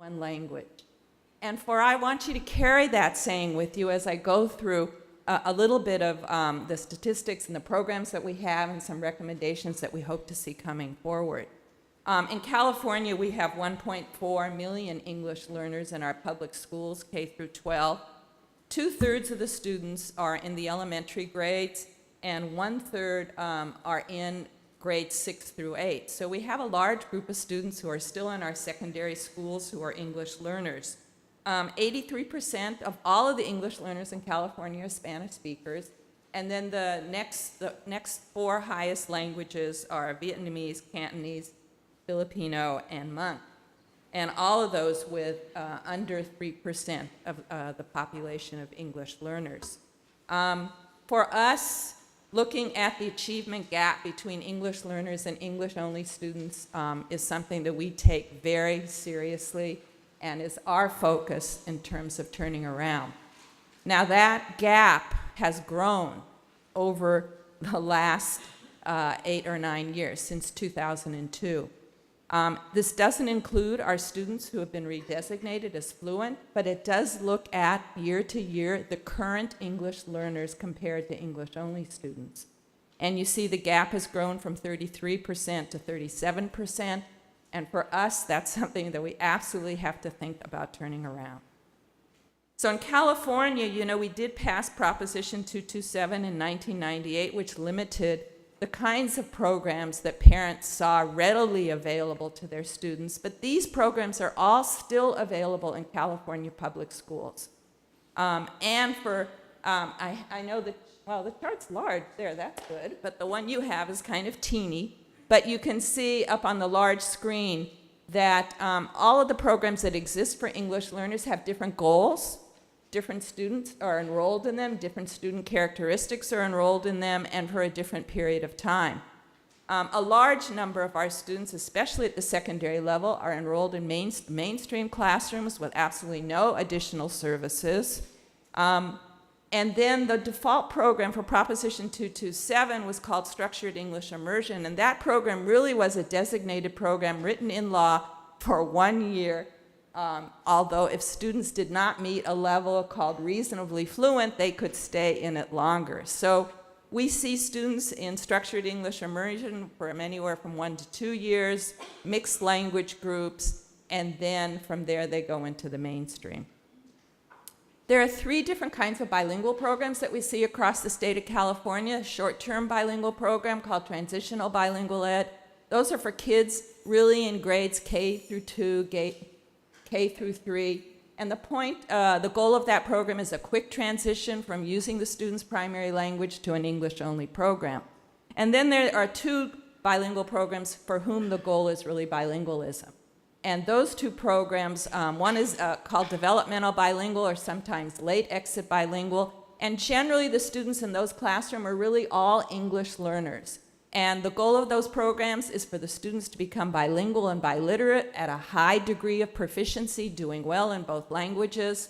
one language. And I want you to carry that saying with you as I go through a little bit of the statistics and the programs that we have and some recommendations that we hope to see coming forward. In California, we have 1.4 million English learners in our public schools, K through 12. 2/3 of the students are in the elementary grades, and 1/3 are in grades 6 through 8. So we have a large group of students who are still in our secondary schools who are English learners. 83% of all of the English learners in California are Spanish speakers, and then the next four highest languages are Vietnamese, Cantonese, Filipino, and Hmong, and all of those with under 3% of the population of English learners. For us, looking at the achievement gap between English learners and English-only students is something that we take very seriously and is our focus in terms of turning around. Now, that gap has grown over the last 8 or 9 years, since 2002. This doesn't include our students who have been redesignated as fluent, but it does look at, year to year, the current English learners compared to English-only students. And you see the gap has grown from 33% to 37%, and for us, that's something that we absolutely have to think about turning around. So in California, you know, we did pass Proposition 227 in 1998, which limited the kinds of programs that parents saw readily available to their students, but these programs are all still available in California public schools. And for, I know that, well, the chart's large there, that's good, but the one you have is kind of teeny, but you can see up on the large screen that all of the programs that exist for English learners have different goals. Different students are enrolled in them, different student characteristics are enrolled in them, and for a different period of time. A large number of our students, especially at the secondary level, are enrolled in mainstream classrooms with absolutely no additional services. And then the default program for Proposition 227 was called Structured English Immersion, and that program really was a designated program written in law for 1 year. Although if students did not meet a level called reasonably fluent, they could stay in it longer. So we see students in structured English immersion for anywhere from 1 to 2 years, mixed language groups, and then from there they go into the mainstream. There are 3 different kinds of bilingual programs that we see across the state of California. A short-term bilingual program called Transitional Bilingual Ed. Those are for kids really in grades K through 2, K through 3, and the goal of that program is a quick transition from using the student's primary language to an English-only program. And then there are 2 bilingual programs for whom the goal is really bilingualism. And those 2 programs, one is called Developmental Bilingual, or sometimes Late Exit Bilingual, and generally the students in those classrooms are really all English learners. And the goal of those programs is for the students to become bilingual and biliterate at a high degree of proficiency, doing well in both languages.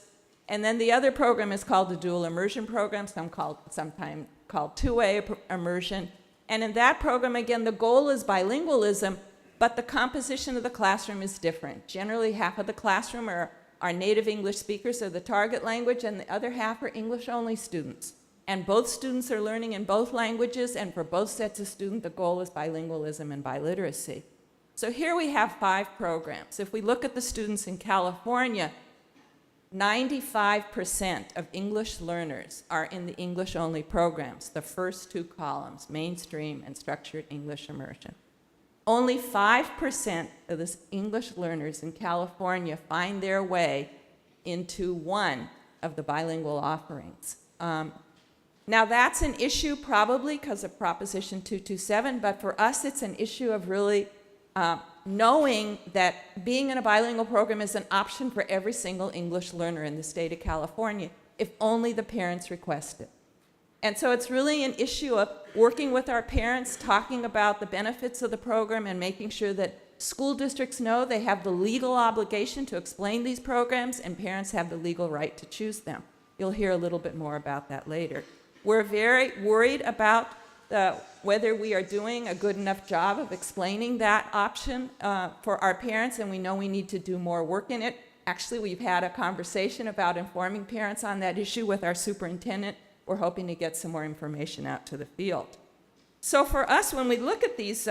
And then the other program is called the Dual Immersion Program, sometimes called two-way immersion. And in that program, again, the goal is bilingualism, but the composition of the classroom is different. Generally, half of the classroom are native English speakers of the target language, and the other half are English-only students. And both students are learning in both languages, and for both sets of students, the goal is bilingualism and biliteracy. So here we have 5 programs. If we look at the students in California, 95% of English learners are in the English-only programs, the first 2 columns, mainstream and structured English immersion. Only 5% of the English learners in California find their way into one of the bilingual offerings. Now that's an issue probably because of Proposition 227, but for us it's an issue of really knowing that being in a bilingual program is an option for every single English learner in the state of California, if only the parents request it. And so it's really an issue of working with our parents, talking about the benefits of the program, and making sure that school districts know they have the legal obligation to explain these programs, and parents have the legal right to choose them. You'll hear a little bit more about that later. We're very worried about whether we are doing a good enough job of explaining that option for our parents, and we know we need to do more work in it. Actually, we've had a conversation about informing parents on that issue with our superintendent. We're hoping to get some more information out to the field. So for us, when we look at these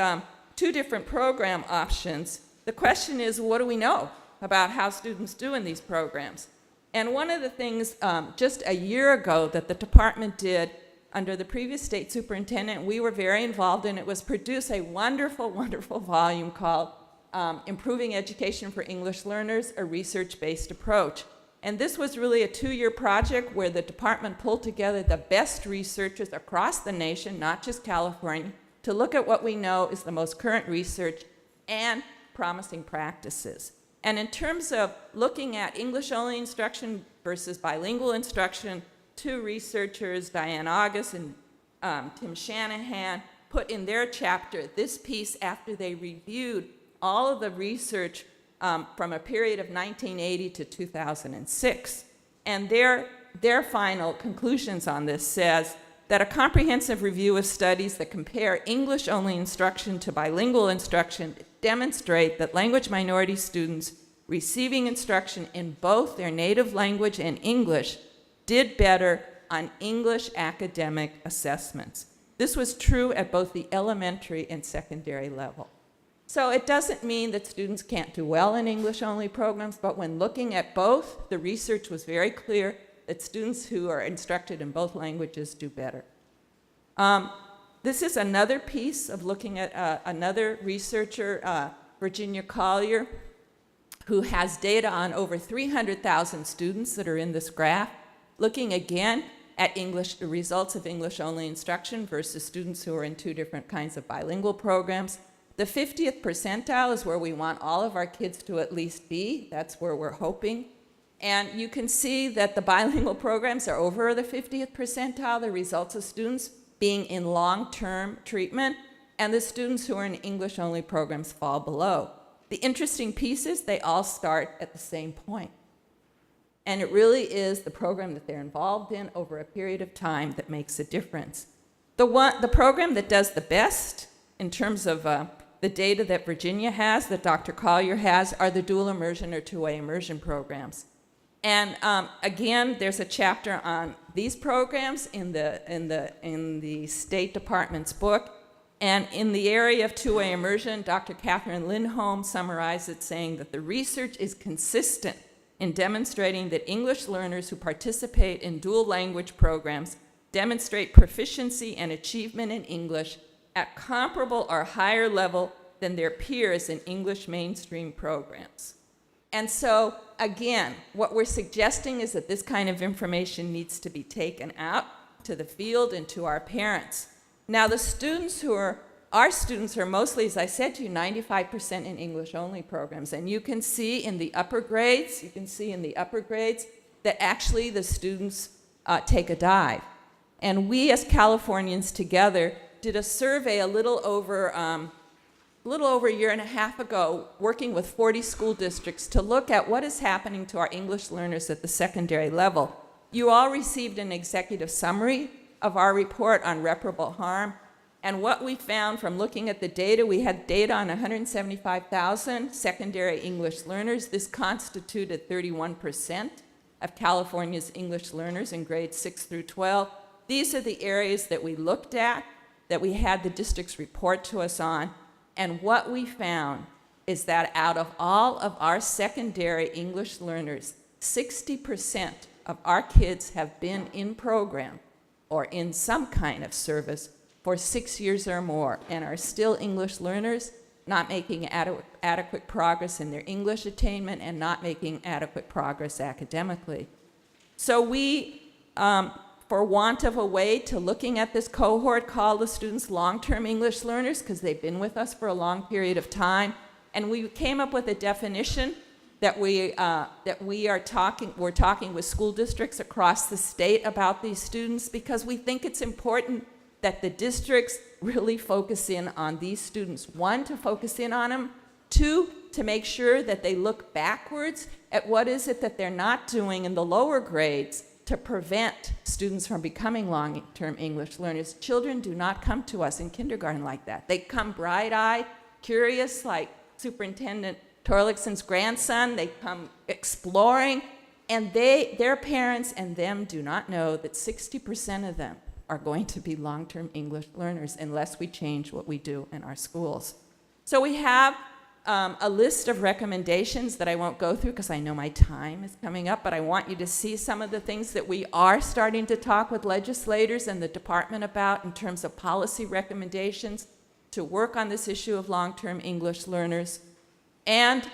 two different program options, the question is, what do we know about how students do in these programs? And one of the things just a year ago that the department did under the previous state superintendent, we were very involved in it, was produce a wonderful, wonderful volume called Improving Education for English Learners, a Research-Based Approach. And this was really a 2-year project where the department pulled together the best researchers across the nation, not just California, to look at what we know is the most current research and promising practices. And in terms of looking at English-only instruction versus bilingual instruction, 2 researchers, Diane August and Tim Shanahan, put in their chapter this piece after they reviewed all of the research from a period of 1980 to 2006. And their final conclusions on this says that a comprehensive review of studies that compare English-only instruction to bilingual instruction demonstrate that language minority students receiving instruction in both their native language and English did better on English academic assessments. This was true at both the elementary and secondary level. So it doesn't mean that students can't do well in English-only programs, but when looking at both, the research was very clear that students who are instructed in both languages do better. This is another piece of looking at another researcher, Virginia Collier, who has data on over 300,000 students that are in this graph, looking again at the results of English-only instruction versus students who are in 2 different kinds of bilingual programs. The 50th percentile is where we want all of our kids to at least be. That's where we're hoping. And you can see that the bilingual programs are over the 50th percentile, the results of students being in long-term treatment, and the students who are in English-only programs fall below. The interesting piece is they all start at the same point. And it really is the program that they're involved in over a period of time that makes a difference. The program that does the best in terms of the data that Virginia has, that Dr. Collier has, are the dual immersion or 2-way immersion programs. And again, there's a chapter on these programs in the State Department's book. And in the area of 2-way immersion, Dr. Catherine Lindholm summarized it saying that the research is consistent in demonstrating that English learners who participate in dual language programs demonstrate proficiency and achievement in English at comparable or higher level than their peers in English mainstream programs. And so, again, what we're suggesting is that this kind of information needs to be taken out to the field and to our parents. Now, the students who are, our students are mostly, as I said to you, 95% in English-only programs. And you can see in the upper grades, that actually the students take a dive. And we as Californians together did a survey a little over a year and a half ago, working with 40 school districts to look at what is happening to our English learners at the secondary level. You all received an executive summary of our report on reparable harm. And what we found from looking at the data, we had data on 175,000 secondary English learners. This constituted 31% of California's English learners in grades 6 through 12. These are the areas that we looked at, that we had the districts report to us on. And what we found is that out of all of our secondary English learners, 60% of our kids have been in program or in some kind of service for 6 years or more and are still English learners, not making adequate progress in their English attainment and not making adequate progress academically. So we, for want of a way to looking at this cohort, call the students long-term English learners because they've been with us for a long period of time. And we came up with a definition that we're talking with school districts across the state about these students because we think it's important that the districts really focus in on these students. 1, to focus in on them. 2, to make sure that they look backwards at what is it that they're not doing in the lower grades to prevent students from becoming long-term English learners. Children do not come to us in kindergarten like that. They come bright-eyed, curious, like Superintendent Torlickson's grandson. They come exploring, and their parents and them do not know that 60% of them are going to be long-term English learners unless we change what we do in our schools. So we have a list of recommendations that I won't go through because I know my time is coming up, but I want you to see some of the things that we are starting to talk with legislators and the department about in terms of policy recommendations to work on this issue of long-term English learners. And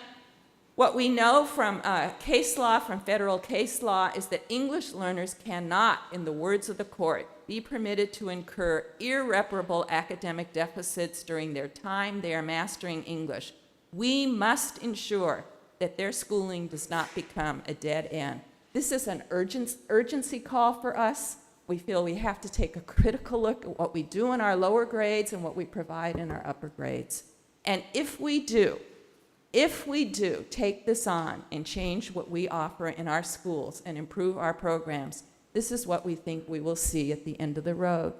what we know from case law, from federal case law, is that English learners cannot, in the words of the court, be permitted to incur irreparable academic deficits during their time they are mastering English. We must ensure that their schooling does not become a dead end. This is an urgency call for us. We feel we have to take a critical look at what we do in our lower grades and what we provide in our upper grades. And if we do take this on and change what we offer in our schools and improve our programs, this is what we think we will see at the end of the road.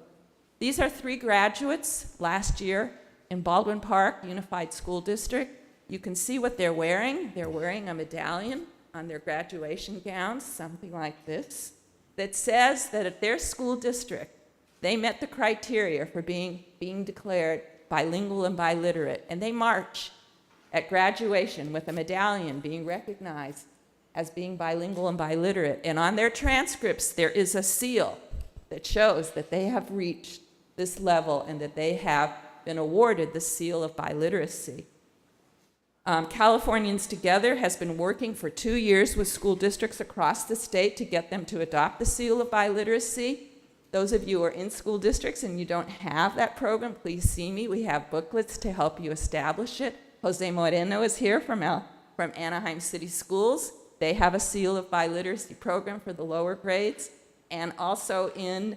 These are 3 graduates last year in Baldwin Park Unified School District. You can see what they're wearing. They're wearing a medallion on their graduation gowns, something like this, that says that at their school district, they met the criteria for being declared bilingual and biliterate, and they march at graduation with a medallion being recognized as being bilingual and biliterate. And on their transcripts, there is a seal that shows that they have reached this level and that they have been awarded the seal of biliteracy. Californians Together has been working for 2 years with school districts across the state to get them to adopt the seal of biliteracy. Those of you who are in school districts and you don't have that program, please see me. We have booklets to help you establish it. Jose Moreno is here from Anaheim City Schools. They have a seal of biliteracy program for the lower grades, and also in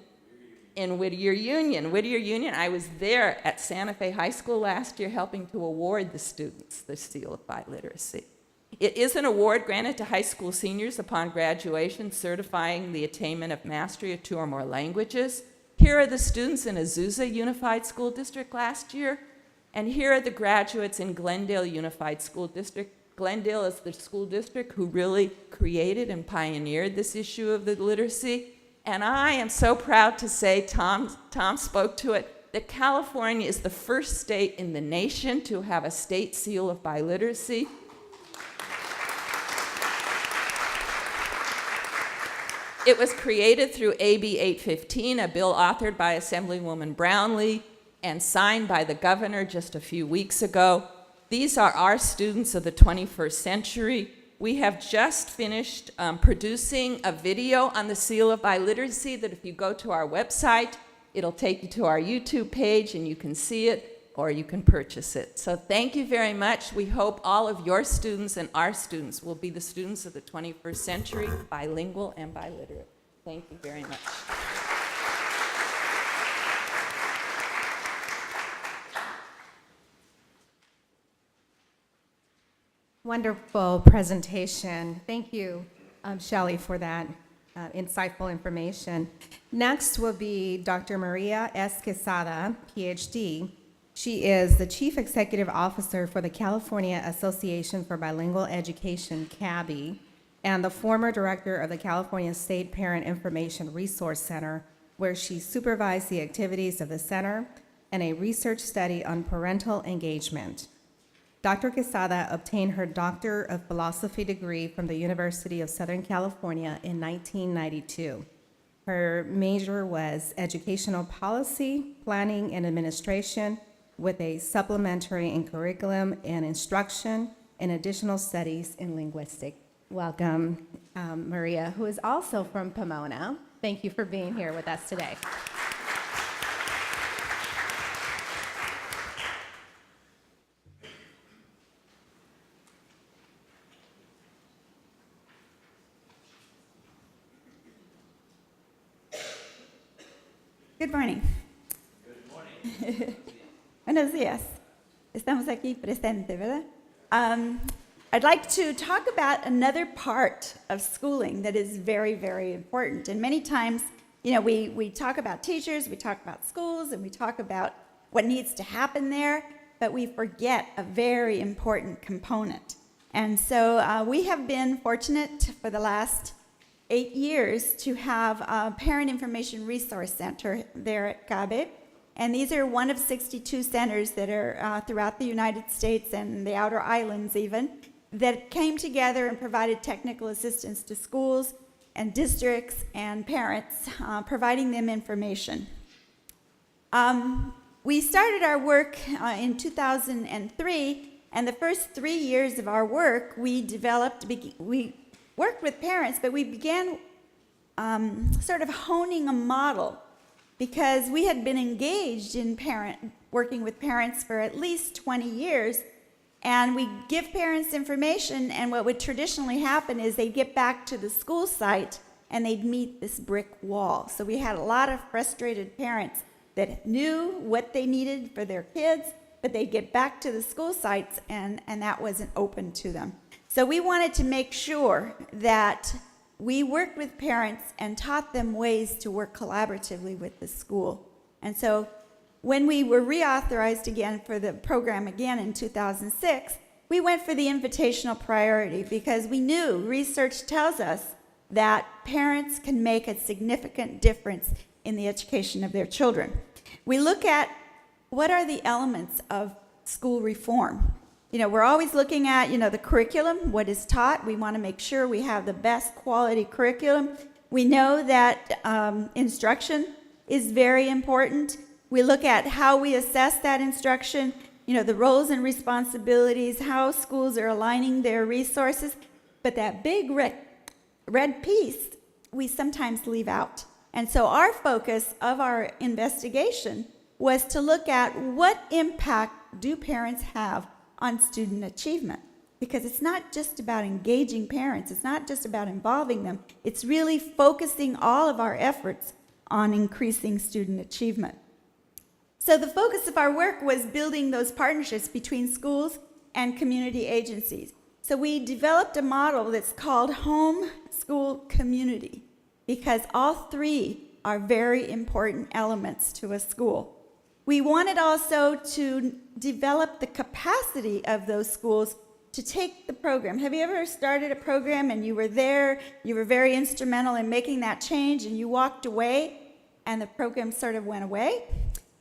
Whittier Union. Whittier Union, I was there at Santa Fe High School last year helping to award the students the seal of biliteracy. It is an award granted to high school seniors upon graduation, certifying the attainment of mastery of 2 or more languages. Here are the students in Azusa Unified School District last year, and here are the graduates in Glendale Unified School District. Glendale is the school district who really created and pioneered this issue of the literacy. And I am so proud to say, Tom spoke to it, that California is the first state in the nation to have a state seal of biliteracy. It was created through AB 815, a bill authored by Assemblywoman Brownlee and signed by the governor just a few weeks ago. These are our students of the 21st century. We have just finished producing a video on the seal of biliteracy that if you go to our website, it'll take you to our YouTube page and you can see it or you can purchase it. So thank you very much. We hope all of your students and our students will be the students of the 21st century, bilingual and biliterate. Thank you very much. Wonderful presentation. Thank you, Shelley, for that insightful information. Next will be Dr. Maria S. Quesada, PhD. She is the Chief Executive Officer for the California Association for Bilingual Education, CABI, and the former director of the California State Parent Information Resource Center, where she supervised the activities of the center and a research study on parental engagement. Dr. Quesada obtained her Doctor of Philosophy degree from the University of Southern California in 1992. Her major was Educational Policy, Planning, and Administration, with a supplementary in Curriculum and Instruction and additional studies in Linguistics. Welcome, Maria, who is also from Pomona. Thank you for being here with us today. Good morning. Good morning. Buenos días. Estamos aquí presentes, ¿verdad? I'd like to talk about another part of schooling that is very, very important. And many times, we talk about teachers, we talk about schools, and we talk about what needs to happen there, but we forget a very important component. And so we have been fortunate for the last 8 years to have a Parent Information Resource Center there at CABE. And these are one of 62 centers that are throughout the United States and the outer islands even, that came together and provided technical assistance to schools and districts and parents, providing them information. We started our work in 2003, and the first 3 years of our work, we worked with parents, but we began sort of honing a model because we had been engaged in working with parents for at least 20 years, and we give parents information, and what would traditionally happen is they'd get back to the school site and they'd meet this brick wall. So we had a lot of frustrated parents that knew what they needed for their kids, but they'd get back to the school sites and that wasn't open to them. So we wanted to make sure that we worked with parents and taught them ways to work collaboratively with the school. And so when we were reauthorized again for the program again in 2006, we went for the invitational priority because we knew research tells us that parents can make a significant difference in the education of their children. We look at what are the elements of school reform. We're always looking at, the curriculum, what is taught. We want to make sure we have the best quality curriculum. We know that instruction is very important. We look at how we assess that instruction, the roles and responsibilities, how schools are aligning their resources. But that big red piece, we sometimes leave out. And so our focus of our investigation was to look at what impact do parents have on student achievement. Because it's not just about engaging parents, it's not just about involving them, it's really focusing all of our efforts on increasing student achievement. So the focus of our work was building those partnerships between schools and community agencies. So we developed a model that's called home, school, community, because all three are very important elements to a school. We wanted also to develop the capacity of those schools to take the program. Have you ever started a program and you were there, you were very instrumental in making that change, and you walked away and the program sort of went away?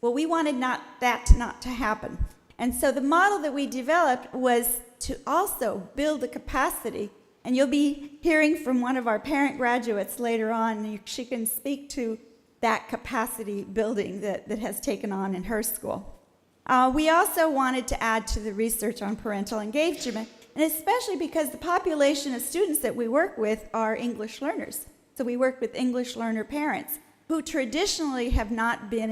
Well, we wanted that not to happen. And so the model that we developed was to also build the capacity, and you'll be hearing from one of our parent graduates later on. She can speak to that capacity building that has taken on in her school. We also wanted to add to the research on parental engagement, and especially because the population of students that we work with are English learners. So we work with English learner parents who traditionally have not been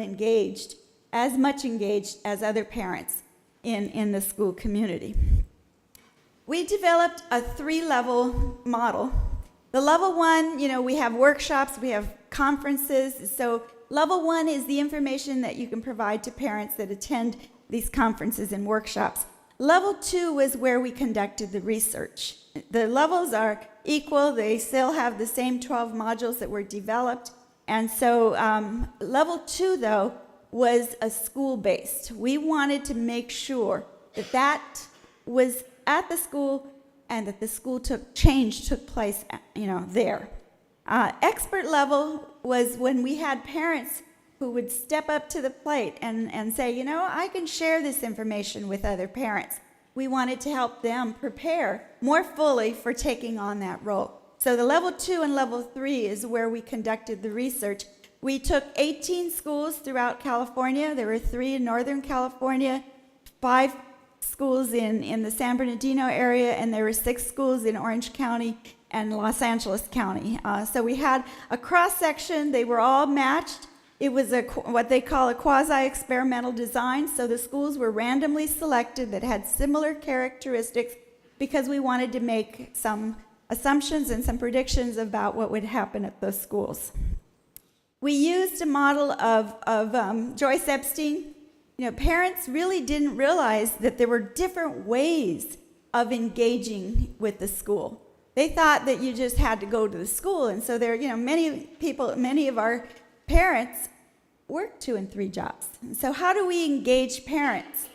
as much engaged as other parents in the school community. We developed a 3-level model. The level 1, we have workshops, we have conferences. So level 1 is the information that you can provide to parents that attend these conferences and workshops. Level 2 is where we conducted the research. The levels are equal. They still have the same 12 modules that were developed. And so level 2, though, was a school-based. We wanted to make sure that was at the school and that the school change took place, there. Expert level was when we had parents who would step up to the plate and say, I can share this information with other parents. We wanted to help them prepare more fully for taking on that role. So the level 2 and level 3 is where we conducted the research. We took 18 schools throughout California. There were 3 in Northern California, 5 schools in the San Bernardino area, and there were 6 schools in Orange County and Los Angeles County. So we had a cross-section. They were all matched. It was what they call a quasi-experimental design. So the schools were randomly selected that had similar characteristics because we wanted to make some assumptions and some predictions about what would happen at those schools. We used a model of Joyce Epstein. Parents really didn't realize that there were different ways of engaging with the school. They thought that you just had to go to the school, and so there, many of our parents work 2 and 3 jobs. So how do we engage parents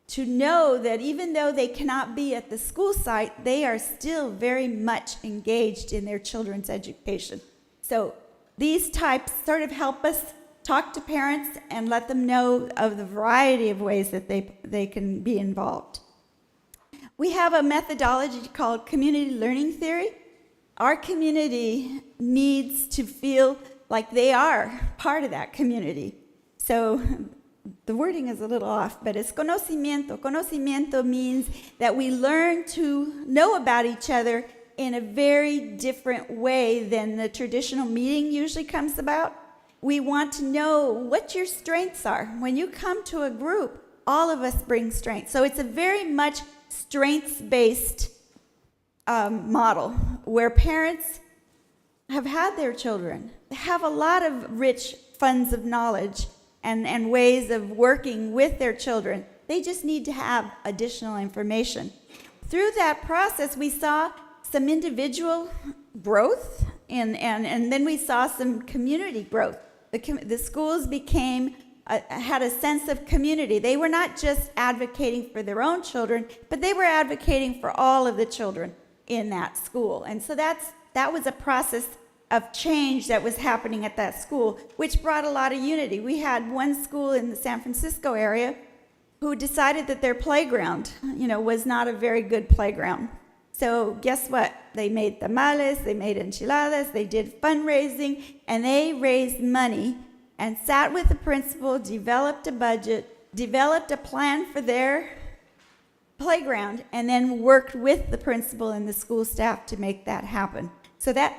to know that even though they cannot be at the school site, they are still very much engaged in their children's education? So these types sort of help us talk to parents and let them know of the variety of ways that they can be involved. We have a methodology called community learning theory. Our community needs to feel like they are part of that community. So the wording is a little off, but it's conocimiento. Conocimiento means that we learn to know about each other in a very different way than the traditional meeting usually comes about. We want to know what your strengths are. When you come to a group, all of us bring strengths. So it's a very much strengths-based model where parents have had their children, have a lot of rich funds of knowledge and ways of working with their children. They just need to have additional information. Through that process, we saw some individual growth, and then we saw some community growth. The schools had a sense of community. They were not just advocating for their own children, but they were advocating for all of the children in that school. And so that was a process of change that was happening at that school, which brought a lot of unity. We had one school in the San Francisco area who decided that their playground, was not a very good playground. So guess what? They made tamales, they made enchiladas, they did fundraising, and they raised money and sat with the principal, developed a budget, developed a plan for their playground, and then worked with the principal and the school staff to make that happen. So that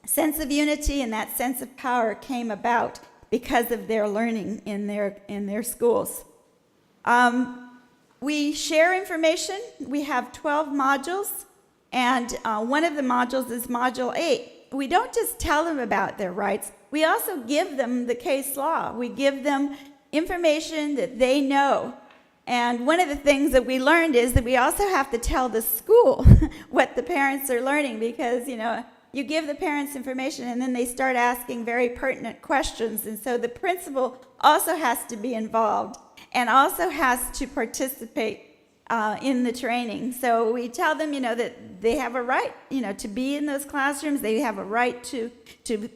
sense of unity and that sense of power came about because of their learning in their schools. We share information. We have 12 modules, and one of the modules is Module 8. We don't just tell them about their rights. We also give them the case law. We give them information that they know. And one of the things that we learned is that we also have to tell the school what the parents are learning, because, you give the parents information and then they start asking very pertinent questions. And so the principal also has to be involved and also has to participate in the training. So we tell them, that they have a right, to be in those classrooms. They have a right to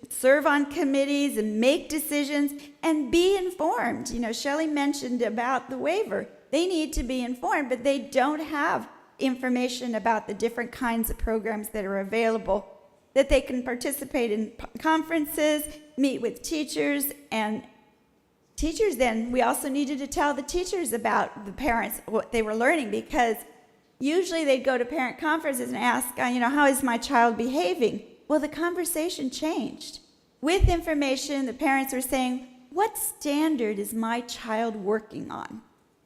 serve on committees and make decisions and be informed. Shelley mentioned about the waiver. They need to be informed, but they don't have information about the different kinds of programs that are available, that they can participate in conferences, meet with teachers, and teachers then, we also needed to tell the teachers about the parents, what they were learning, because usually they'd go to parent conferences and ask, how is my child behaving? Well, the conversation changed. With information, the parents were saying, what standard is my child working on?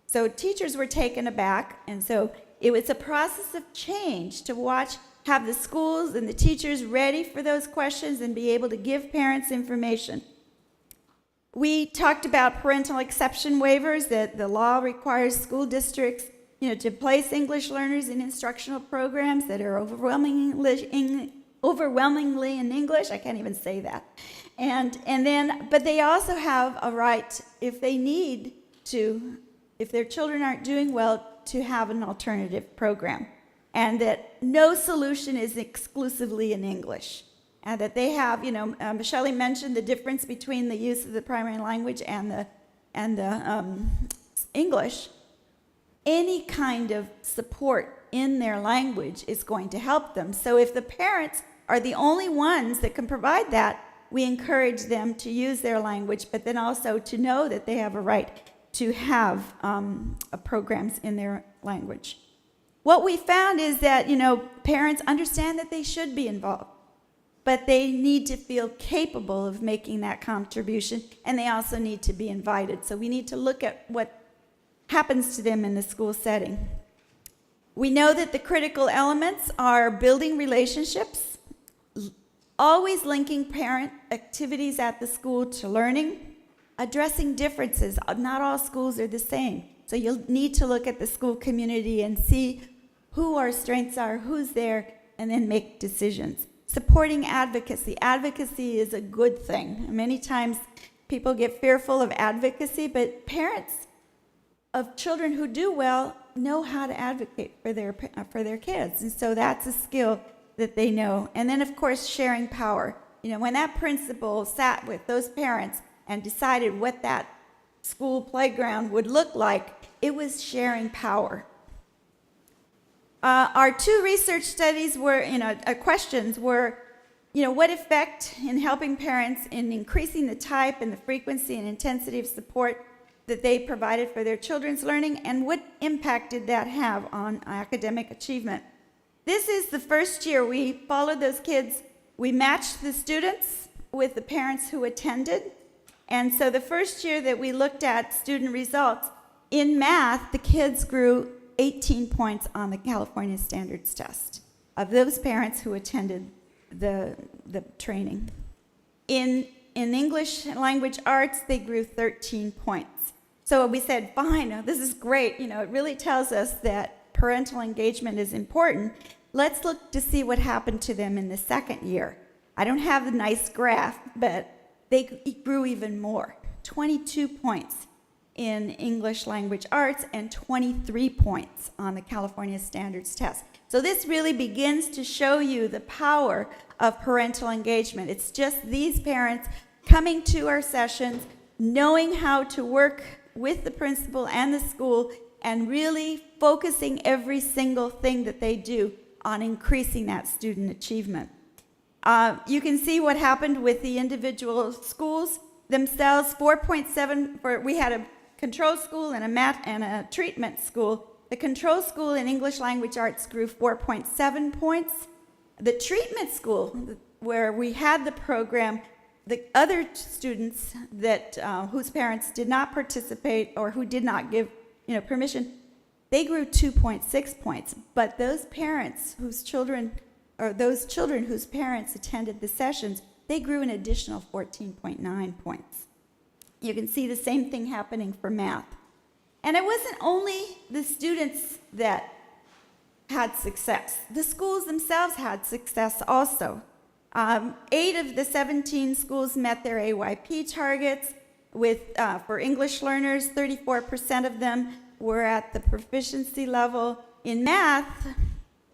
So teachers were taken aback, and so it was a process of change to have the schools and the teachers ready for those questions and be able to give parents information. We talked about parental exception waivers, that the law requires school districts, to place English learners in instructional programs that are overwhelmingly in English. I can't even say that. But they also have a right, if they need to, if their children aren't doing well, to have an alternative program. And that no solution is exclusively in English. And that they have, Shelley mentioned the difference between the use of the primary language and the English. Any kind of support in their language is going to help them. So if the parents are the only ones that can provide that, we encourage them to use their language, but then also to know that they have a right to have programs in their language. What we found is that, parents understand that they should be involved, but they need to feel capable of making that contribution, and they also need to be invited. So we need to look at what happens to them in the school setting. We know that the critical elements are building relationships, always linking parent activities at the school to learning, addressing differences. Not all schools are the same. So you'll need to look at the school community and see who our strengths are, who's there, and then make decisions. Supporting advocacy. Advocacy is a good thing. Many times people get fearful of advocacy, but parents of children who do well know how to advocate for their kids. And so that's a skill that they know. And then, of course, sharing power. You know, when that principal sat with those parents and decided what that school playground would look like, it was sharing power. Our two research studies were, questions were, what effect in helping parents in increasing the type and the frequency and intensity of support that they provided for their children's learning, and what impact did that have on academic achievement. This is the first year we followed those kids. We matched the students with the parents who attended. And so the first year that we looked at student results, in math, the kids grew 18 points on the California Standards Test of those parents who attended the training. In English language arts, they grew 13 points. So we said, fine, this is great. It really tells us that parental engagement is important. Let's look to see what happened to them in the second year. I don't have the nice graph, but they grew even more. 22 points in English language arts and 23 points on the California Standards Test. So this really begins to show you the power of parental engagement. It's just these parents coming to our sessions, knowing how to work with the principal and the school, and really focusing every single thing that they do on increasing that student achievement. You can see what happened with the individual schools themselves. 4.7, we had a control school and a treatment school. The control school in English language arts grew 4.7 points. The treatment school, where we had the program, the other students that whose parents did not participate or who did not give permission, they grew 2.6 points. But those parents whose children, or those children whose parents attended the sessions, they grew an additional 14.9 points. You can see the same thing happening for math. And it wasn't only the students that had success. The schools themselves had success also. 8 of the 17 schools met their AYP targets. For English learners, 34% of them were at the proficiency level. In math,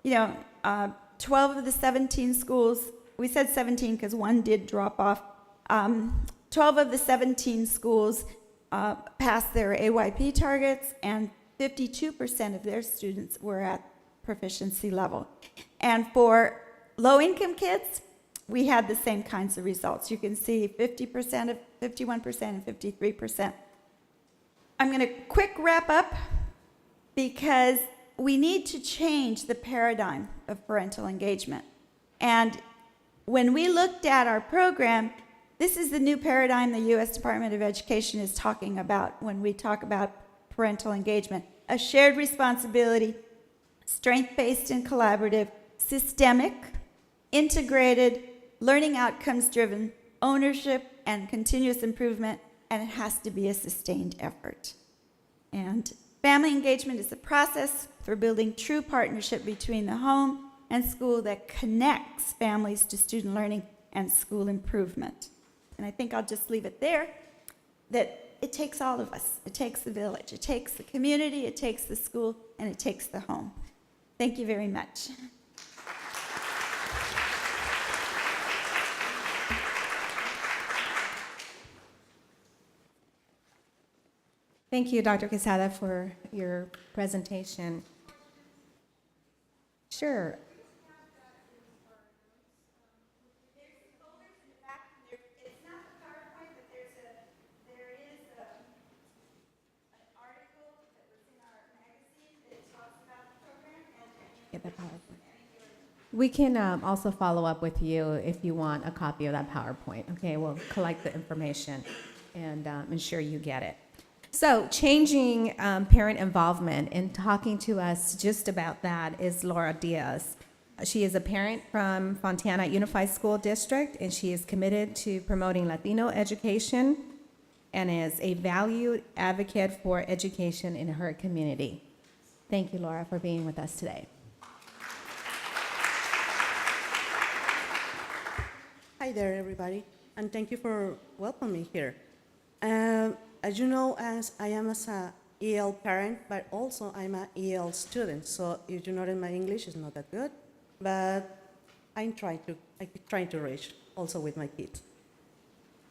12 of the 17 schools, we said 17 because one did drop off. 12 of the 17 schools passed their AYP targets, and 52% of their students were at proficiency level. And for low-income kids, we had the same kinds of results. You can see 51%, and 53%. I'm going to quick wrap up because we need to change the paradigm of parental engagement. And when we looked at our program, this is the new paradigm the U.S. Department of Education is talking about when we talk about parental engagement. A shared responsibility, strength-based and collaborative, systemic, integrated, learning outcomes-driven, ownership and continuous improvement, and it has to be a sustained effort. And family engagement is the process for building true partnership between the home and school that connects families to student learning and school improvement. And I think I'll just leave it there, that it takes all of us. It takes the village, it takes the community, it takes the school, and it takes the home. Thank you very much. Thank you, Dr. Quesada, for your presentation. Sure. Get that PowerPoint. We can also follow up with you if you want a copy of that PowerPoint. Okay, we'll collect the information and ensure you get it. So, changing parent involvement, and talking to us just about that is Laura Diaz. She is a parent from Fontana Unified School District, and she is committed to promoting Latino education and is a valued advocate for education in her community. Thank you, Laura, for being with us today. Hi there, everybody, and thank you for welcoming me here. As you know, as I am as a EL parent, but also I'm a EL student. So if you notice, my English is not that good, but I'm trying to reach also with my kids.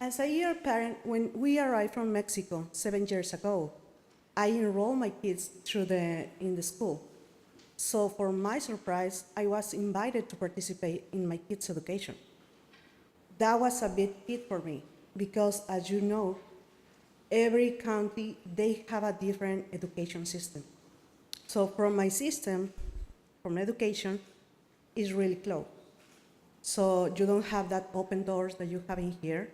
As a EL parent, when we arrived from Mexico 7 years ago, I enrolled my kids in the school. So for my surprise, I was invited to participate in my kids' education. That was a big hit for me because, as you know, every county, they have a different education system. So from my system, from education, is really close. So you don't have that open doors that you have in here.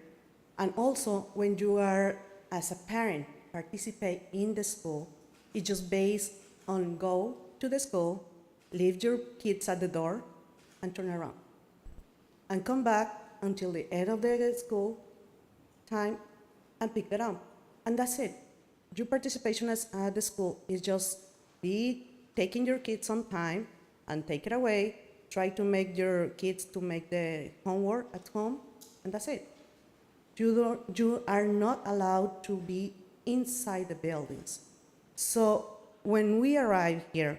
And also, when you are, as a parent, participate in the school, it's just based on go to the school, leave your kids at the door, and turn around. And come back until the end of the school time and pick them up. And that's it. Your participation at the school is just be taking your kids on time and take it away, try to make your kids to make the homework at home, and that's it. You are not allowed to be inside the buildings. So when we arrive here,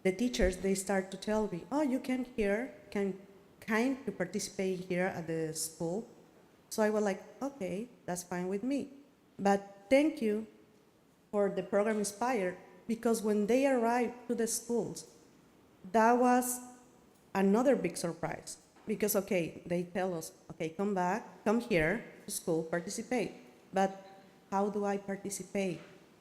the teachers, they start to tell me, oh, you can kind to participate here at the school. So I was like, okay, that's fine with me. But thank you for the program Inspire, because when they arrived to the schools, that was another big surprise. Because, okay, they tell us, okay, come back, come here to school, participate. But how do I participate?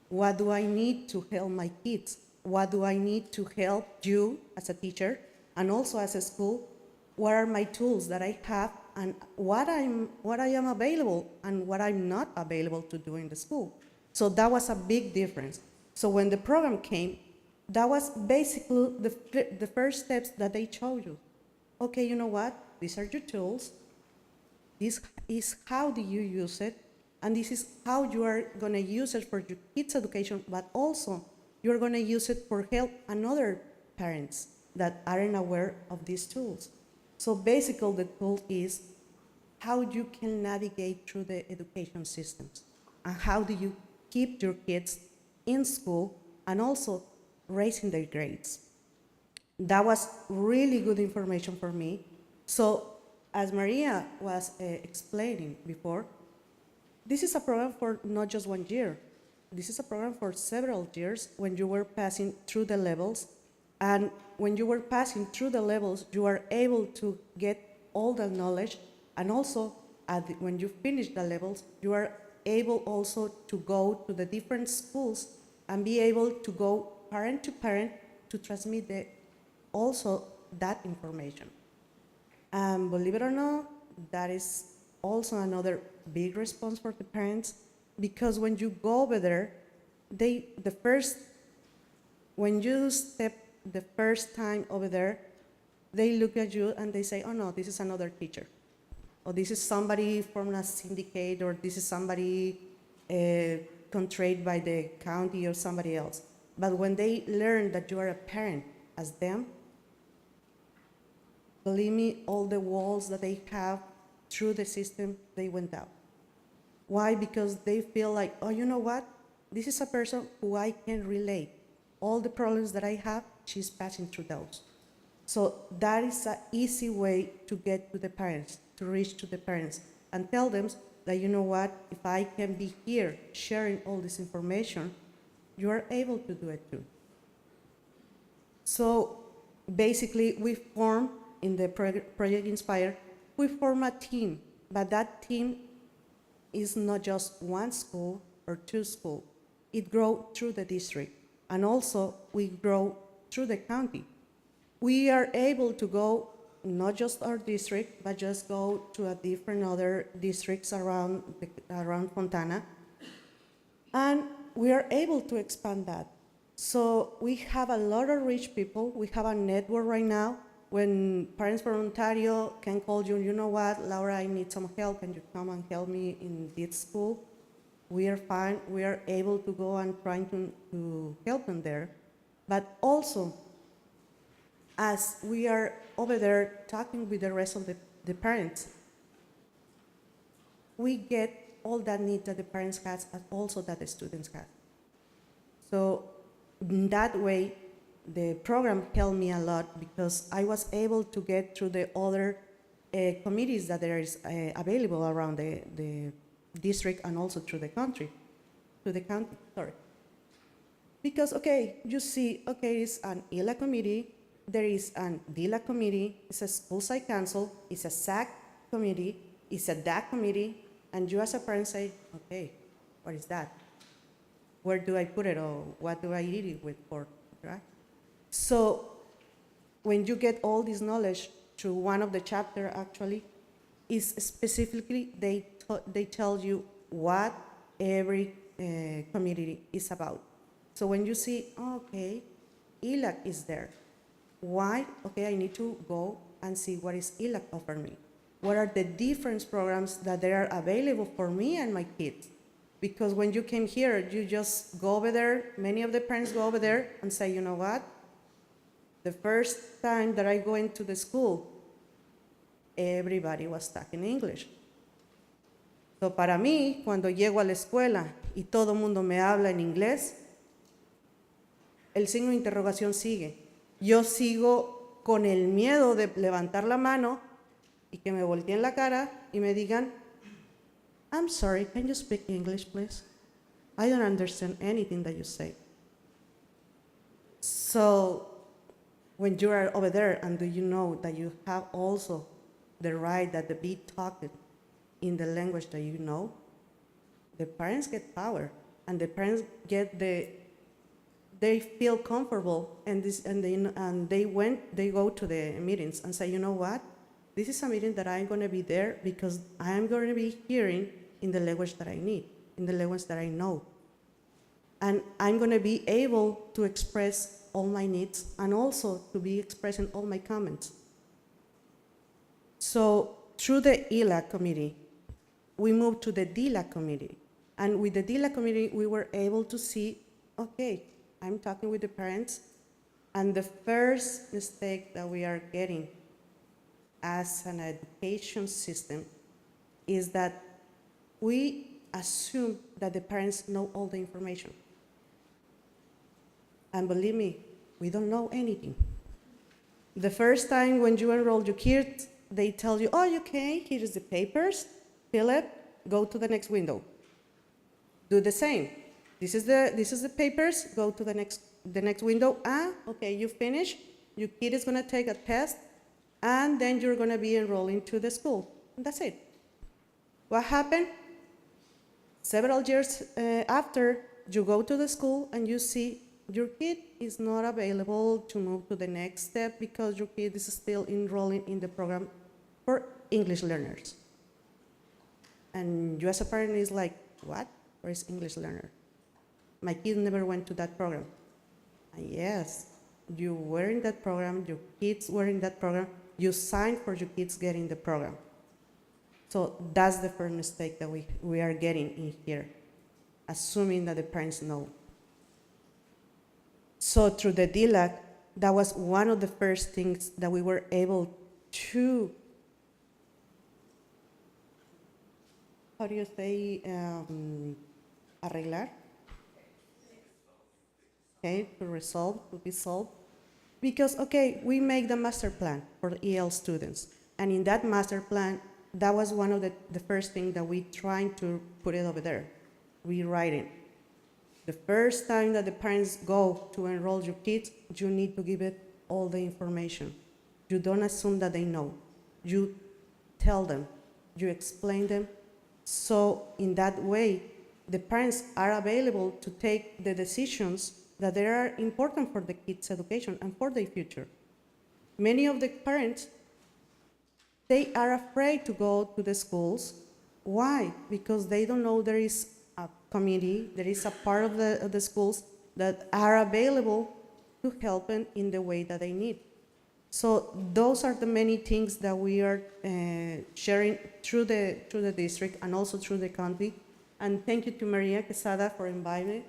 What do I need to help my kids? What do I need to help you as a teacher and also as a school? What are my tools that I have and what I am available and what I'm not available to do in the school? So that was a big difference. So when the program came, that was basically the first steps that they showed you. Okay, you know what? These are your tools. This is how do you use it, and this is how you are going to use it for your kids' education, but also you're going to use it for help another parents that aren't aware of these tools. So basically, the tool is how you can navigate through the education systems, and how do you keep your kids in school and also raising their grades. That was really good information for me. So as Maria was explaining before, this is a program for not just 1 year. This is a program for several years when you were passing through the levels. And when you were passing through the levels, you are able to get all the knowledge. And also, when you finish the levels, you are able also to go to the different schools and be able to go parent to parent to transmit also that information. Believe it or not, that is also another big response for the parents, because when you go over there, when you step the first time over there, they look at you and they say, oh no, this is another teacher. Or this is somebody from a syndicate, or this is somebody contracted by the county or somebody else. But when they learn that you are a parent as them, believe me, all the walls that they have through the system, they went out. Why? Because they feel like, oh, you know what? This is a person who I can relate. All the problems that I have, she's passing through those. So that is an easy way to get to the parents, to reach to the parents, and tell them that, you know what, if I can be here sharing all this information, you are able to do it too. So basically, we form, in the Project Inspire, we form a team, but that team is not just one school or two schools. It grows through the district, and also we grow through the county. We are able to go not just our district, but just go to a different other districts around Fontana, and we are able to expand that. So we have a lot of rich people. We have a network right now. When parents from Ontario can call you, you know what, Laura, I need some help. Can you come and help me in this school? We are fine. We are able to go and trying to help them there. But also, as we are over there talking with the rest of the the parents, we get all that need that the parents has and also that the students have. So in that way, the program helped me a lot because I was able to get through the other committees that there is available around the district and also through the county, sorry. Because, okay, you see, okay, it's an ELA committee, there is an DILA committee, it's a school site council, it's a SAC committee, it's a DAC committee, and you as a parent say, okay, what is that? Where do I put it, or what do I eat it with for, right? So when you get all this knowledge through one of the chapter, actually, is specifically they tell you what every community is about. So when you see, oh, okay, ELAC is there. Why? Okay, I need to go and see what is ELAC offer me. What are the different programs that they are available for me and my kids? Because when you came here, you just go over there, many of the parents go over there and say, you know what? The first time that I go into the school, everybody was talking English. So para mí, cuando llego a la escuela y todo el mundo me habla en inglés, el signo de interrogación sigue. Yo sigo con el miedo de levantar la mano y que me volteen la cara y me digan, I'm sorry, can you speak English, please? I don't understand anything that you say. So when you are over there and do you know that you have also the right that to be talked in the language that you know, the parents get power and the parents get they feel comfortable and they go to the meetings and say, you know what? This is a meeting that I'm going to be there because I'm going to be hearing in the language that I need, in the language that I know. And I'm going to be able to express all my needs and also to be expressing all my comments. So through the ELAC committee, we moved to the DILA committee. And with the DILA committee, we were able to see, okay, I'm talking with the parents, and the first mistake that we are getting as an education system is that we assume that the parents know all the information. And believe me, we don't know anything. The first time when you enroll your kids, they tell you, oh, okay, here is the papers, fill it, go to the next window. Do the same. This is the papers, go to the next window. Ah, okay, you finish. Your kid is gonna take a test, and then you're gonna be enrolling to the school. And that's it. What happened? Several years after, you go to the school and you see your kid is not available to move to the next step because your kid is still enrolling in the program for English learners. And you as a parent is like, what? Where is English learner? My kid never went to that program. And yes, you were in that program, your kids were in that program, you signed for your kids getting the program. So that's the first mistake that we are getting in here, assuming that the parents know. So through the DILAC, that was one of the first things that we were able to, how do you say, arreglar? Okay, to be solved. Because, okay, we make the master plan for the EL students. And in that master plan, that was one of the first things that we trying to put it over there, rewriting. The first time that the parents go to enroll your kids, you need to give it all the information. You don't assume that they know. You tell them, you explain them. So in that way, the parents are available to take the decisions that they are important for the kids' education and for their future. Many of the parents, they are afraid to go to the schools. Why? Because they don't know there is a committee, there is a part of the schools that are available to help them in the way that they need. So those are the many things that we are sharing through the district and also through the county. And thank you to Maria Quesada for inviting me.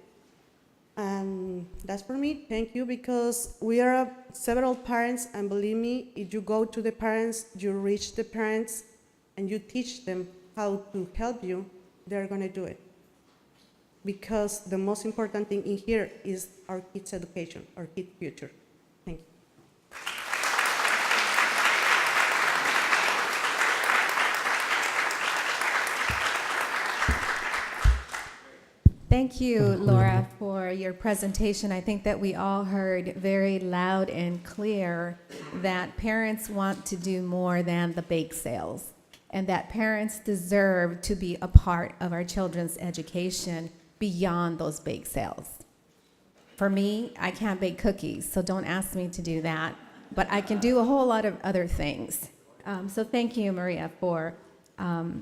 And that's for me. Thank you, because we are several parents, and believe me, if you go to the parents, you reach the parents, and you teach them how to help you, they're going to do it. Because the most important thing in here is our kids' education, our kids' future. Thank you. Thank you, Laura, for your presentation. I think that we all heard very loud and clear that parents want to do more than the bake sales, and that parents deserve to be a part of our children's education beyond those bake sales. For me, I can't bake cookies, so don't ask me to do that, but I can do a whole lot of other things. So thank you, Maria, for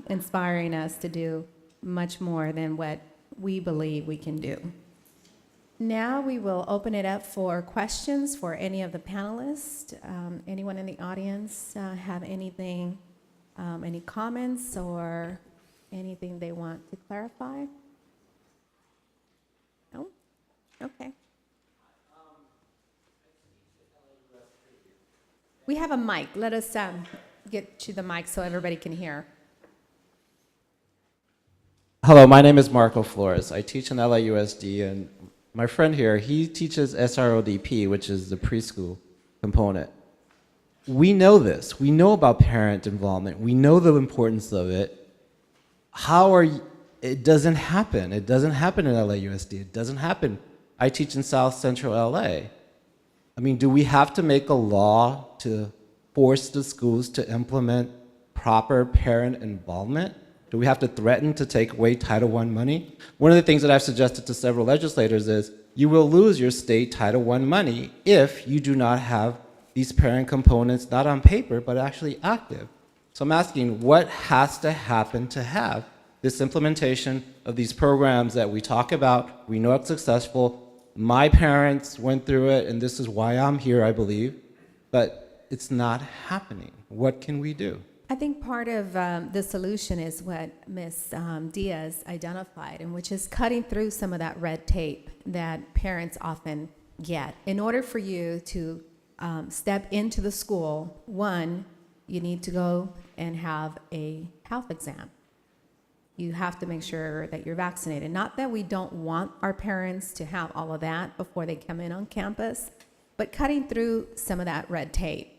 inspiring us to do much more than what we believe we can do. Now we will open it up for questions for any of the panelists. Anyone in the audience have anything, any comments or anything they want to clarify? No? Okay. We have a mic. Let us get to the mic so everybody can hear. Hello, my name is Marco Flores. I teach in LAUSD, and my friend here, he teaches SRODP, which is the preschool component. We know this. We know about parent involvement. We know the importance of it. It doesn't happen. It doesn't happen in LAUSD. It doesn't happen. I teach in South Central LA. I mean, do we have to make a law to force the schools to implement proper parent involvement? Do we have to threaten to take away Title I money? One of the things that I've suggested to several legislators is you will lose your state Title I money if you do not have these parent components not on paper, but actually active. So I'm asking, what has to happen to have this implementation of these programs that we talk about? We know it's successful. My parents went through it, and this is why I'm here, I believe. But it's not happening. What can we do? I think part of the solution is what Ms. Diaz identified, and which is cutting through some of that red tape that parents often get. In order for you to step into the school, one, you need to go and have a health exam. You have to make sure that you're vaccinated. Not that we don't want our parents to have all of that before they come in on campus, but cutting through some of that red tape.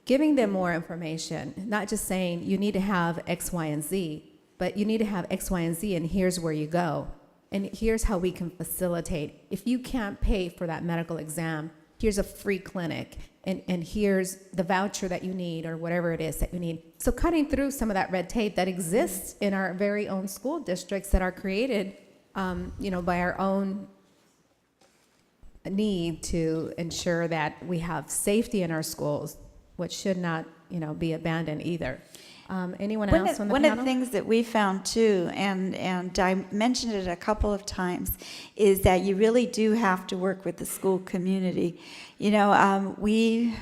Giving them more information, not just saying you need to have X, Y, and Z, but you need to have X, Y, and Z, and here's where you go. And here's how we can facilitate. If you can't pay for that medical exam, here's a free clinic, and here's the voucher that you need, or whatever it is that you need. So cutting through some of that red tape that exists in our very own school districts that are created, by our own need to ensure that we have safety in our schools, which should not, be abandoned either. Anyone else on the One panel? of the things that we found too, and I mentioned it a couple of times, is that you really do have to work with the school community. We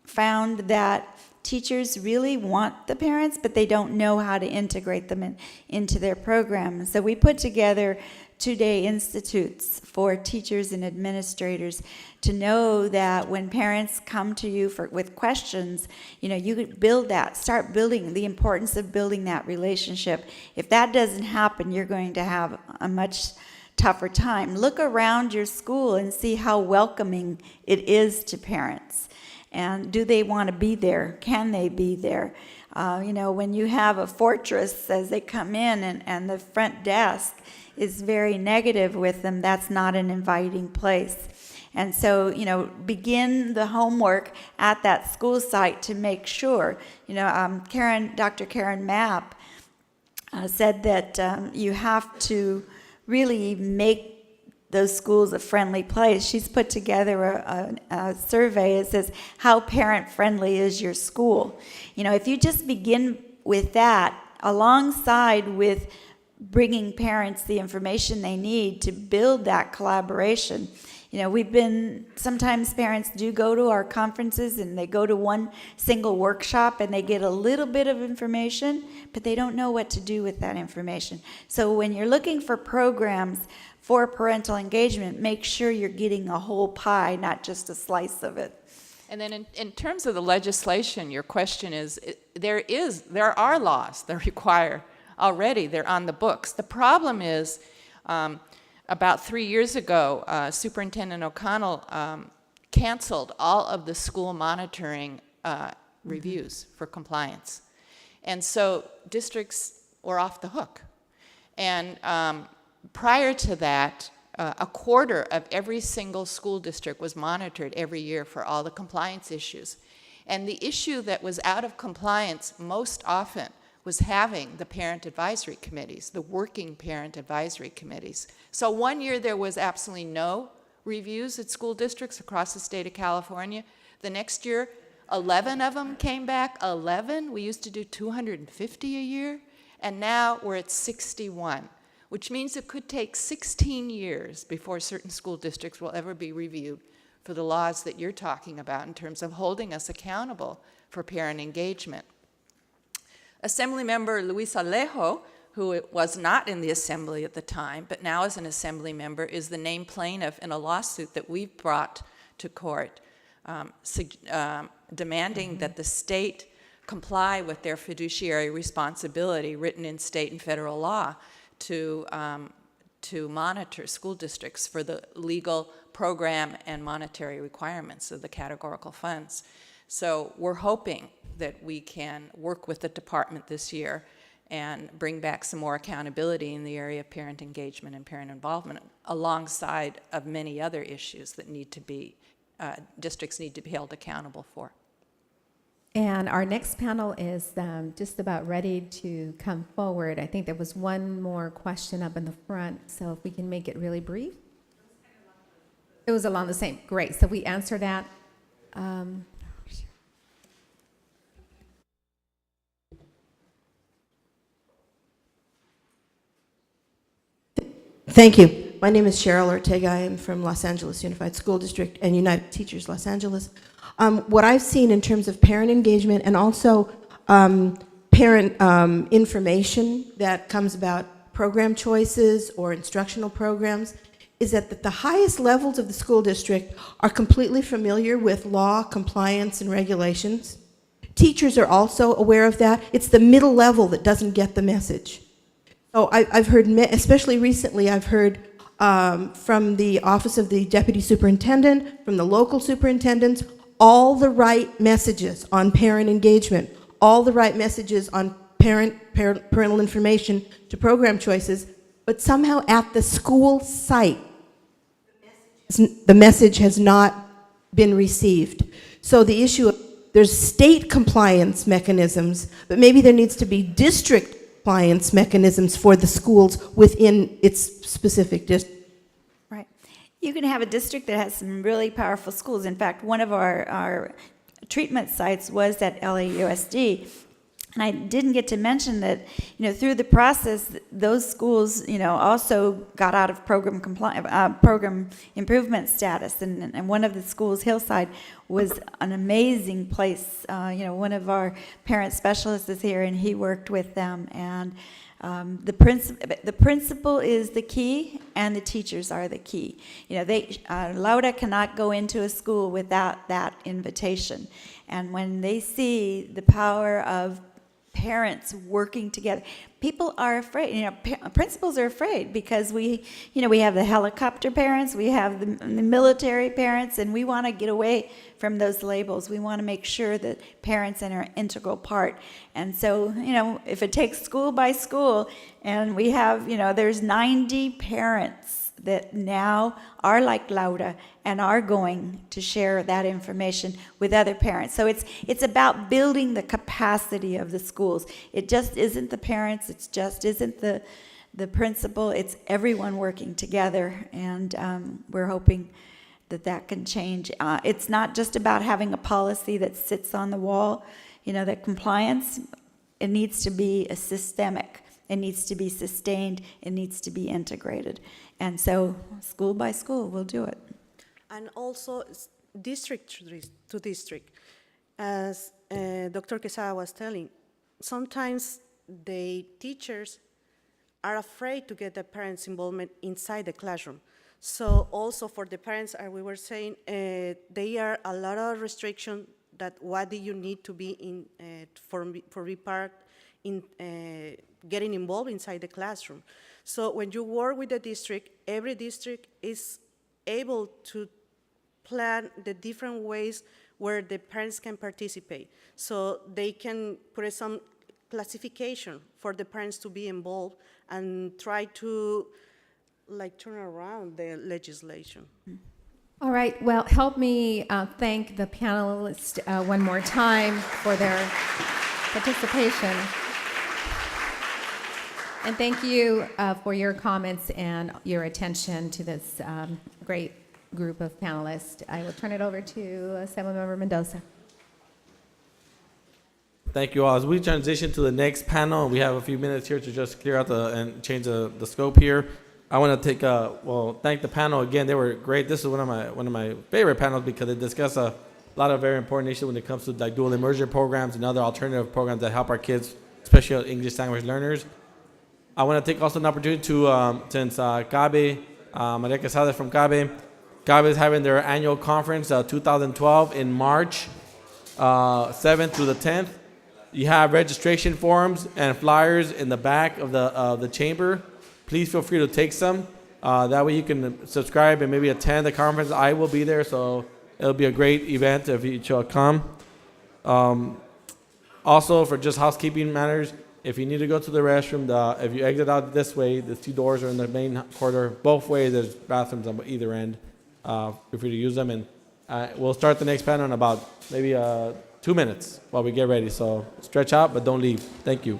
found that teachers really want the parents, but they don't know how to integrate them into their program. So we put together 2-day institutes for teachers and administrators to know that when parents come to you with questions, you could start building the importance of building that relationship. If that doesn't happen, you're going to have a much tougher time. Look around your school and see how welcoming it is to parents. And do they want to be there? Can they be there? When you have a fortress as they come in and the front desk is very negative with them, that's not an inviting place. And so, begin the homework at that school site to make sure. Dr. Karen Mapp said that you have to really make those schools a friendly place. She's put together a survey that says, how parent-friendly is your school? If you just begin with that, alongside with bringing parents the information they need to build that collaboration, You know, sometimes parents do go to our conferences and they go to one single workshop and they get a little bit of information, but they don't know what to do with that information. So when you're looking for programs for parental engagement, make sure you're getting a whole pie, not just a slice of it. And then in terms of the legislation, your question is, there are laws that require already, they're on the books. The problem is, about 3 years ago, Superintendent O'Connell canceled all of the school monitoring reviews for compliance. And so districts were off the hook. And prior to that, a quarter of every single school district was monitored every year for all the compliance issues. And the issue that was out of compliance most often was having the parent advisory committees, the working parent advisory committees. So one year there was absolutely no reviews at school districts across the state of California. The next year, 11 of them came back. 11? We used to do 250 a year, and now we're at 61, which means it could take 16 years before certain school districts will ever be reviewed for the laws that you're talking about in terms of holding us accountable for parent engagement. Assemblymember Luis Alejo, who was not in the assembly at the time, but now is an assembly member, is the named plaintiff in a lawsuit that we've brought to court, demanding that the state comply with their fiduciary responsibility written in state and federal law to monitor school districts for the legal program and monetary requirements of the categorical funds. So we're hoping that we can work with the department this year and bring back some more accountability in the area of parent engagement and parent involvement, alongside of many other issues that need to be, districts need to be held accountable for. And our next panel is just about ready to come forward. I think there was one more question up in the front, so if we can make it really brief. It was along the same, great, so we answered that. Thank you. My name is Cheryl Ortega. I am from Los Angeles Unified School District and United Teachers Los Angeles. What I've seen in terms of parent engagement and also parent information that comes about program choices or instructional programs is that the highest levels of the school district are completely familiar with law, compliance, and regulations. Teachers are also aware of that. It's the middle level that doesn't get the message. So I've heard, especially recently, I've heard from the Office of the Deputy Superintendent, from the local superintendents, all the right messages on parent engagement, all the right messages on parental information to program choices, but somehow at the school site, the message has not been received. So the issue of, there's state compliance mechanisms, but maybe there needs to be district compliance mechanisms for the schools within its specific district. Right. You can have a district that has some really powerful schools. In fact, one of our treatment sites was at LAUSD. And I didn't get to mention that, through the process, those schools, also got out of program improvement status. And one of the schools, Hillside, was an amazing place. One of our parent specialists is here, and he worked with them. And the principal is the key, and the teachers are the key. Lauda cannot go into a school without that invitation. And when they see the power of parents working together, people are afraid. Principals are afraid because we have the helicopter parents, we have the military parents, and we want to get away from those labels. We want to make sure that parents are an integral part. And so, if it takes school by school, and we have, there's 90 parents that now are like Lauda and are going to share that information with other parents. So it's about building the capacity of the schools. It just isn't the parents, it just isn't the principal, it's everyone working together, and we're hoping that can change. It's not just about having a policy that sits on the wall. That compliance, it needs to be systemic. It needs to be sustained. It needs to be integrated. And so school by school, we'll do it. and also district to district. As Dr. Quesada was telling, sometimes the teachers are afraid to get the parents' involvement inside the classroom. So also for the parents, as we were saying, there are a lot of restrictions that what do you need to be in for be part in getting involved inside the classroom. So when you work with the district, every district is able to plan the different ways where the parents can participate. So they can put some classification for the parents to be involved and try to turn around the legislation. All right, well, help me thank the panelists one more time for their participation. And thank you for your comments and your attention to this great group of panelists. I will turn it over to Assemblymember Mendoza. Thank you all. As we transition to the next panel, we have a few minutes here to just clear out and change the scope here. I want to thank the panel again. They were great. This is one of my favorite panels because they discuss a lot of very important issues when it comes to like dual immersion programs and other alternative programs that help our kids, especially English language learners. I want to take also an opportunity to, since CABE, Maria Quesada from CABE is having their annual conference 2012 in March 7th through the 10th. You have registration forms and flyers in the back of the chamber. Please feel free to take some. That way you can subscribe and maybe attend the conference. I will be there, so it'll be a great event if you shall come. Also, for just housekeeping matters, if you need to go to the restroom, if you exit out this way, the two doors are in the main corridor. Both ways, there's bathrooms on either end. Feel free to use them. And we'll start the next panel in about maybe 2 minutes while we get ready. So stretch out, but don't leave. Thank you.